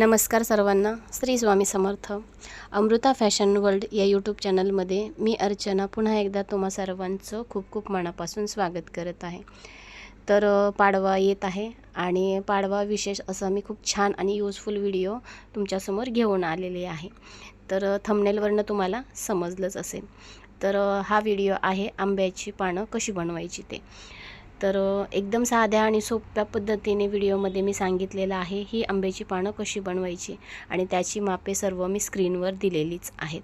नमस्कार सर्वांना, श्री स्वामी समर्थ. Amruta fashion world या यूट्यूब चॅनलमध्ये मी अर्चना पुन्हा एकदा तुम्हा सर्वांचं खूप खूप मनापासून स्वागत करत आहे. तर पाडवा येत आहे आणि पाडवा विशेष असं मी खूप छान आणि यूजफुल व्हिडिओ तुमच्यासमोर घेऊन आलेले आहे. तर थंबनेलवरनं तुम्हाला समजलंच असेल. तर हा व्हिडिओ आहे आंब्याची पानं कशी बनवायची ते. तर एकदम साध्या आणि सोप्या पद्धतीने व्हिडिओमध्ये मी सांगितलेलं आहे ही आंब्याची पानं कशी बनवायची आणि त्याची मापे सर्व मी स्क्रीनवर दिलेलीच आहेत.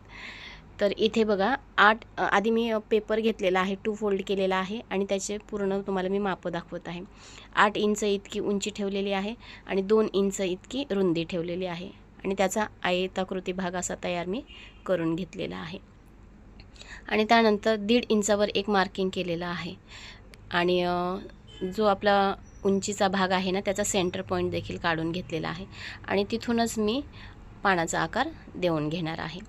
तर इथे बघा आधी मी पेपर घेतलेला आहे, 2 फोल्ड केलेला आहे आणि त्याचे पूर्ण तुम्हाला मी मापं दाखवत आहे. 8 इंच इतकी उंची ठेवलेली आहे आणि 2 इंच इतकी रुंदी ठेवलेली आहे आणि त्याचा आयताकृती भाग असा तयार मी करून घेतलेला आहे. आणि त्यानंतर 1.5 इंचावर एक मार्किंग केलेलं आहे आणि जो आपला उंचीचा भाग आहे ना त्याचा सेंटर पॉईंट देखील काढून घेतलेला आहे आणि तिथूनच मी पानाचा आकार देऊन घेणार आहे.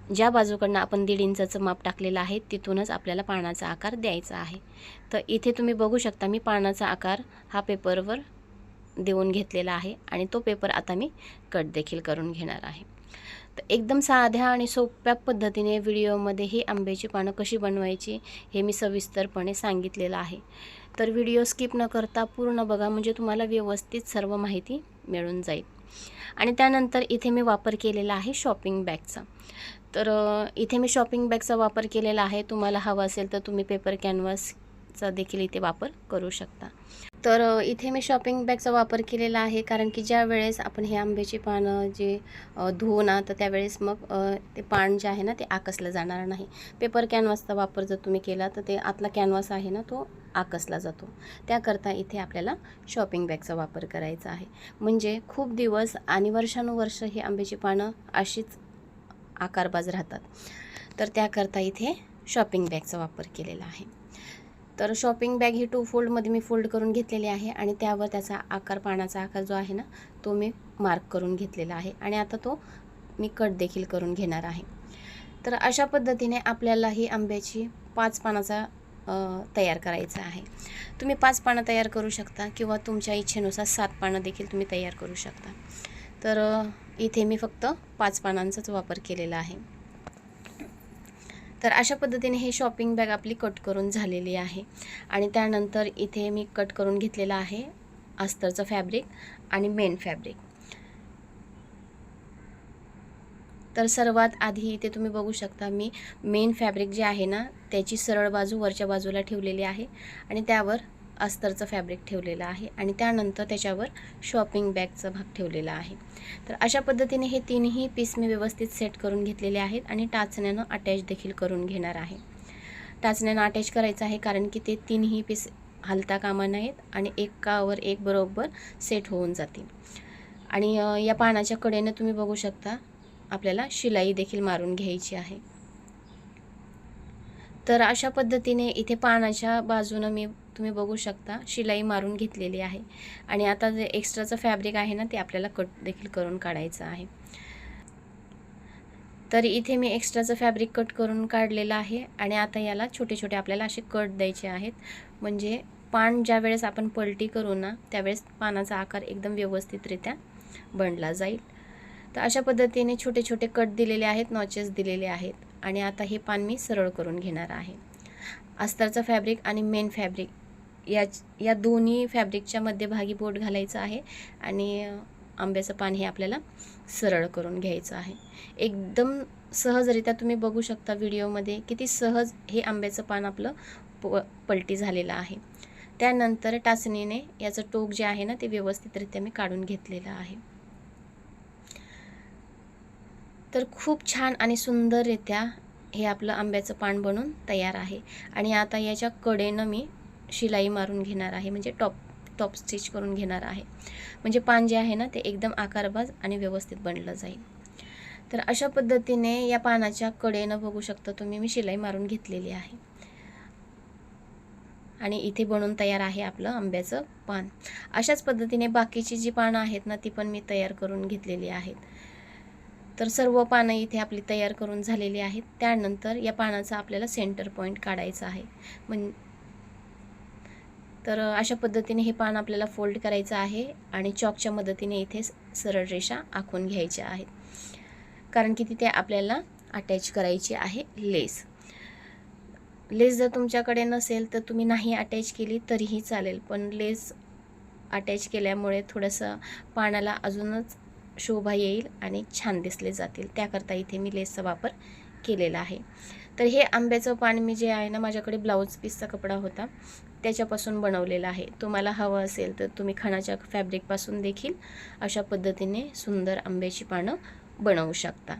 ज्या बाजूकडनं आपण 1.5 इंचाचं माप टाकलेलं आहे तिथूनच आपल्याला पानाचा आकार द्यायचा आहे. तर इथे तुम्ही बघू शकता मी पानाचा आकार हा पेपरवर देऊन घेतलेला आहे आणि तो पेपर आता मी कट देखील करून घेणार आहे. तर एकदम साध्या आणि सोप्या पद्धतीने व्हिडिओमध्ये ही आंब्याची पानं कशी बनवायची हे मी सविस्तरपणे सांगितलेलं आहे. तर व्हिडिओ स्किप न करता पूर्ण बघा म्हणजे तुम्हाला व्यवस्थित सर्व माहिती मिळून जाईल. आणि त्यानंतर इथे मी वापर केलेला आहे शॉपिंग बॅगचा. तर इथे मी शॉपिंग बॅगचा वापर केलेला आहे. तुम्हाला हवा असेल तर तुम्ही पेपर कॅनव्हासचा देखील इथे वापर करू शकता. तर इथे मी शॉपिंग बॅगचा वापर केलेला आहे कारण की ज्या वेळेस आपण हे आंब्याची पानं जे धुवू ना तर त्यावेळेस मग ते पान जे आहे ना ते आकसलं जाणार नाही. पेपर कॅनव्हासचा वापर जर तुम्ही केला तर ते आतला कॅनव्हास आहे ना तो आकसला जातो. त्याकरता इथे आपल्याला शॉपिंग बॅगचा वापर करायचा आहे. म्हणजे खूप दिवस आणि वर्षानुवर्ष ही आंब्याची पानं अशीच आकारबाज राहतात. तर त्याकरता इथे शॉपिंग बॅगचा वापर केलेला आहे. तर शॉपिंग बॅग ही 2 फोल्डमध्ये मी फोल्ड करून घेतलेली आहे आणि त्यावर त्याचा आकार पानाचा आकार जो आहे ना तो मी मार्क करून घेतलेला आहे आणि आता तो मी कट देखील करून घेणार आहे. तर अशा पद्धतीने आपल्याला ही आंब्याची 5 पानाचा तयार करायचा आहे. तुम्ही 5 पानं तयार करू शकता किंवा तुमच्या इच्छेनुसार 7 पानं देखील तुम्ही तयार करू शकता. तर इथे मी फक्त 5 पानांचाच वापर केलेला आहे. तर अशा पद्धतीने हे शॉपिंग बॅग आपली कट करून झालेली आहे आणि त्यानंतर इथे मी कट करून घेतलेला आहे अस्तरचं फॅब्रिक आणि मेन फॅब्रिक. तर सर्वात आधी इथे तुम्ही बघू शकता मी मेन फॅब्रिक जे आहे ना त्याची सरळ बाजू वरच्या बाजूला ठेवलेली आहे आणि त्यावर अस्तरचं फॅब्रिक ठेवलेलं आहे आणि त्यानंतर त्याच्यावर शॉपिंग बॅगचा भाग ठेवलेला आहे. तर अशा पद्धतीने हे तिन्ही पीस मी व्यवस्थित सेट करून घेतलेले आहेत आणि टाचण्यानं अटॅच देखील करून घेणार आहे. टाचण्यानं अटॅच करायचं आहे कारण की ते तिन्ही पीस हलता कामा नयेत आणि एकावर एक बरोबर सेट होऊन जातील. आणि या पानाच्या कडेनं तुम्ही बघू शकता आपल्याला शिलाई देखील मारून घ्यायची आहे. तर अशा पद्धतीने इथे पानाच्या बाजूनं तुम्ही बघू शकता शिलाई मारून घेतलेली आहे आणि आता जे एक्स्ट्राचं फॅब्रिक आहे ना ते आपल्याला कट देखील करून काढायचं आहे. तर इथे मी एक्स्ट्राचं फॅब्रिक कट करून काढलेलं आहे आणि आता याला छोटे छोटे आपल्याला असे कट द्यायचे आहेत. म्हणजे पान ज्या वेळेस आपण पलटी करू ना त्यावेळेस पानाचा आकार एकदम व्यवस्थितरित्या बनला जाईल. तर अशा पद्धतीने छोटे छोटे कट दिलेले आहेत, नॉचेस दिलेले आहेत आणि आता हे पान मी सरळ करून घेणार आहे. अस्तरचं फॅब्रिक आणि मेन फॅब्रिक या दोन्ही फॅब्रिकच्या मध्यभागी बोट घालायचं आहे आणि आंब्याचं पान हे आपल्याला सरळ करून घ्यायचं आहे. एकदम सहजरित्या तुम्ही बघू शकता व्हिडिओमध्ये किती सहज हे आंब्याचं पान आपलं पलटी झालेलं आहे. त्यानंतर टाचणीने याचं टोक जे आहे ना ते व्यवस्थितरित्या मी काढून घेतलेलं आहे. तर खूप छान आणि सुंदररित्या हे आपलं आंब्याचं पान बनून तयार आहे आणि आता याच्या कडेनं मी शिलाई मारून घेणार आहे म्हणजे टॉप स्टिच करून घेणार आहे. म्हणजे पान जे आहे ना ते एकदम आकारबाज आणि व्यवस्थित बनलं जाईल. तर अशा पद्धतीने या पानाच्या कडेनं बघू शकता तुम्ही मी शिलाई मारून घेतलेली आहे आणि इथे बनून तयार आहे आपलं आंब्याचं पान. अशाच पद्धतीने बाकीची जी पानं आहेत ना ती पण मी तयार करून घेतलेली आहेत. तर सर्व पानं इथे आपली तयार करून झालेली आहेत. त्यानंतर या पानाचा आपल्याला सेंटर पॉईंट काढायचा आहे. तर अशा पद्धतीने हे पान आपल्याला फोल्ड करायचं आहे आणि चॉकच्या मदतीने इथे सरळ रेषा आखून घ्यायच्या आहेत, कारण की तिथे आपल्याला अटॅच करायची आहे लेस. लेस जर तुमच्याकडे नसेल तर तुम्ही नाही अटॅच केली तरीही चालेल, पण लेस अटॅच केल्यामुळे थोडंसं पानाला अजूनच शोभा येईल आणि छान दिसले जातील, त्याकरता इथे मी लेसचा वापर केलेला आहे. तर हे आंब्याचं पान मी जे आहे ना, माझ्याकडे ब्लाऊज पीसचा कपडा होता त्याच्यापासून बनवलेला आहे. तुम्हाला हवं असेल तर तुम्ही खणाच्या फॅब्रिकपासून देखील अशा पद्धतीने सुंदर आंब्याची पानं बनवू शकता.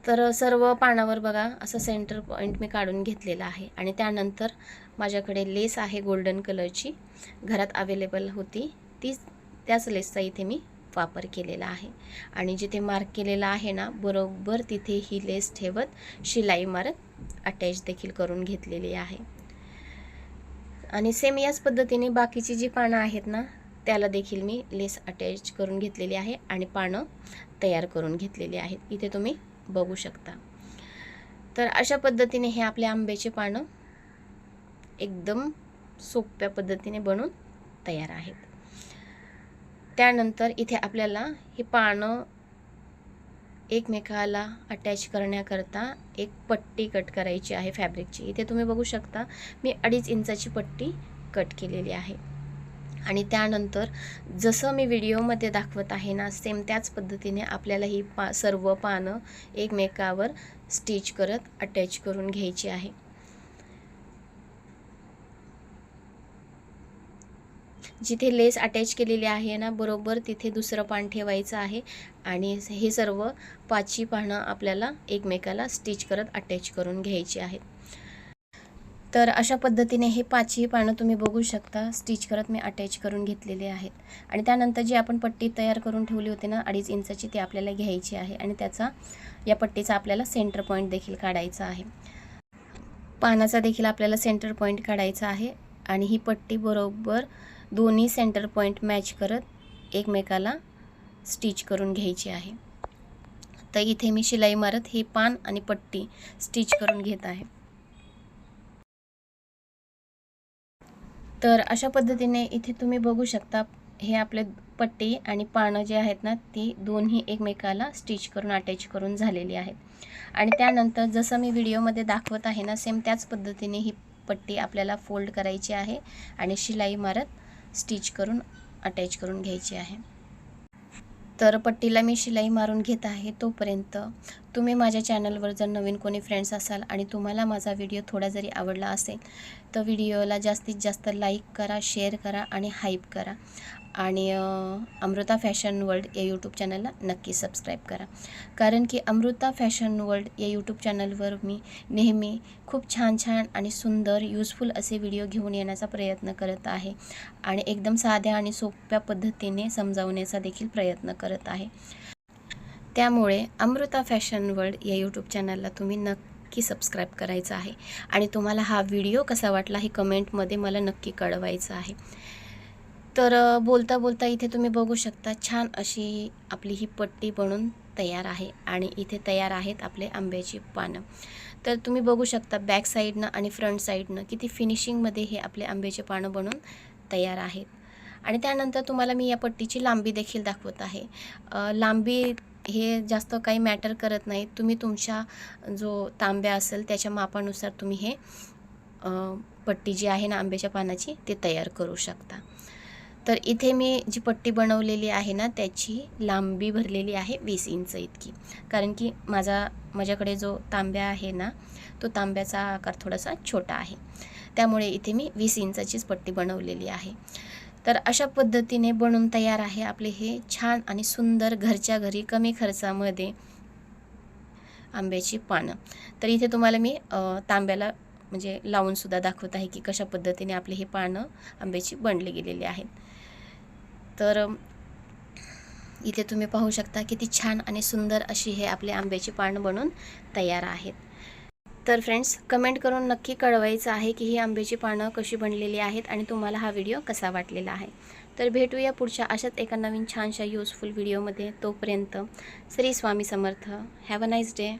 तर सर्व पानावर बघा असं सेंटर पॉईंट मी काढून घेतलेला आहे आणि त्यानंतर माझ्याकडे लेस आहे गोल्डन कलरची, घरात अवेलेबल होती त्याच लेसचा इथे मी वापर केलेला आहे. आणि जिथे मार्क केलेला आहे ना, बरोबर तिथे ही लेस ठेवत शिलाई मारत अटॅच देखील करून घेतलेली आहे. आणि सेम याच पद्धतीने बाकीची जी पानं आहेत ना, त्याला देखील मी लेस अटॅच करून घेतलेली आहे आणि पानं तयार करून घेतलेली आहेत. इथे तुम्ही बघू शकता. तर अशा पद्धतीने हे आपले आंब्याचे पानं एकदम सोप्या पद्धतीने बनून तयार आहेत. त्यानंतर इथे आपल्याला हे पानं एकमेकाला अटॅच करण्याकरता एक पट्टी कट करायची आहे फॅब्रिकची. इथे तुम्ही बघू शकता मी 2.5 इंचाची पट्टी कट केलेली आहे. आणि त्यानंतर जसं मी व्हिडिओमध्ये दाखवत आहे ना, सेम त्याच पद्धतीने आपल्याला ही सर्व पानं एकमेकावर स्टिच करत अटॅच करून घ्यायची आहे. जिथे लेस अटॅच केलेली आहे ना, बरोबर तिथे दुसरं पान ठेवायचं आहे आणि हे सर्व 5ही पानं आपल्याला एकमेकाला स्टिच करत अटॅच करून घ्यायची आहेत. तर अशा पद्धतीने हे 5ही पानं तुम्ही बघू शकता स्टिच करत मी अटॅच करून घेतलेले आहेत. आणि त्यानंतर जी आपण पट्टी तयार करून ठेवली होती ना 2.5 इंचाची, ती आपल्याला घ्यायची आहे आणि या पट्टीचा आपल्याला सेंटर पॉईंट देखील काढायचा आहे. पानाचा देखील आपल्याला सेंटर पॉईंट काढायचा आहे आणि ही पट्टी बरोबर दोन्ही सेंटर पॉईंट मॅच करत एकमेकाला स्टिच करून घ्यायची आहे. तर इथे मी शिलाई मारत ही पान आणि पट्टी स्टिच करून घेत आहे. तर अशा पद्धतीने इथे तुम्ही बघू शकता हे आपले पट्टी आणि पानं जे आहेत ना, ती दोन्ही एकमेकाला स्टिच करून अटॅच करून झालेली आहेत. आणि त्यानंतर जसं मी व्हिडिओमध्ये दाखवत आहे ना, सेम त्याच पद्धतीने ही पट्टी आपल्याला फोल्ड करायची आहे आणि शिलाई मारत स्टिच करून अटॅच करून घ्यायची आहे. तर पट्टीला मी शिलाई मारून घेत आहे. तोपर्यंत तुम्ही माझ्या चॅनलवर जर नवीन कोणी फ्रेंड्स असाल आणि तुम्हाला माझा व्हिडिओ थोडा जरी आवडला असेल तर व्हिडिओला जास्तीत जास्त लाईक करा, शेअर करा आणि हाईप करा. आणि अमृता फॅशन वर्ल्ड या यूट्यूब चॅनलला नक्की सबस्क्राईब करा, कारण की अमृता फॅशन वर्ल्ड या यूट्यूब चॅनलवर मी नेहमी खूप छान छान आणि सुंदर यूजफुल असे व्हिडिओ घेऊन येण्याचा प्रयत्न करत आहे आणि एकदम साध्या आणि सोप्या पद्धतीने समजावण्याचा देखील प्रयत्न करत आहे. त्यामुळे अमृता फॅशन वर्ल्ड या यूट्यूब चॅनलला तुम्ही नक्की सबस्क्राईब करायचं आहे आणि तुम्हाला हा व्हिडिओ कसा वाटला हे कमेंटमध्ये मला नक्की कळवायचं आहे. तर बोलता बोलता इथे तुम्ही बघू शकता छान अशी आपली ही पट्टी बनून तयार आहे आणि इथे तयार आहेत आपले आंब्याची पानं. तर तुम्ही बघू शकता बॅक साईडनं आणि फ्रंट साईडनं किती फिनिशिंगमध्ये हे आपले आंब्याचे पानं बनून तयार आहेत. आणि त्यानंतर तुम्हाला मी या पट्टीची लांबी देखील दाखवत आहे. लांबी हे जास्त काही मॅटर करत नाही, तुम्ही तुमच्या जो तांब्या असेल त्याच्या मापानुसार तुम्ही हे पट्टी जी आहे ना आंब्याच्या पानाची ते तयार करू शकता. तर इथे मी जी पट्टी बनवलेली आहे ना त्याची लांबी भरलेली आहे 20 इंच इतकी, कारण की माझ्याकडे जो तांब्या आहे ना तो तांब्याचा आकार थोडासा छोटा आहे, त्यामुळे इथे मी 20 इंचाचीच पट्टी बनवलेली आहे. तर अशा पद्धतीने बनून तयार आहे आपले हे छान आणि सुंदर घरच्या घरी कमी खर्चामध्ये आंब्याची पानं. तर इथे तुम्हाला मी तांब्याला म्हणजे लावून सुद्धा दाखवत आहे की कशा पद्धतीने आपली ही पानं आंब्याची बनली गेलेली आहेत. तर इथे तुम्ही पाहू शकता किती छान आणि सुंदर अशी हे आपले आंब्याची पानं बनून तयार आहेत. तर फ्रेंड्स, कमेंट करून नक्की कळवायचं आहे की ही आंब्याची पानं कशी बनलेली आहेत आणि तुम्हाला हा व्हिडिओ कसा वाटलेला आहे. तर भेटूया पुढच्या अशाच एका नवीन छानशा यूजफुल व्हिडिओमध्ये. तोपर्यंत Shri Swami Samarth. Have a nice day.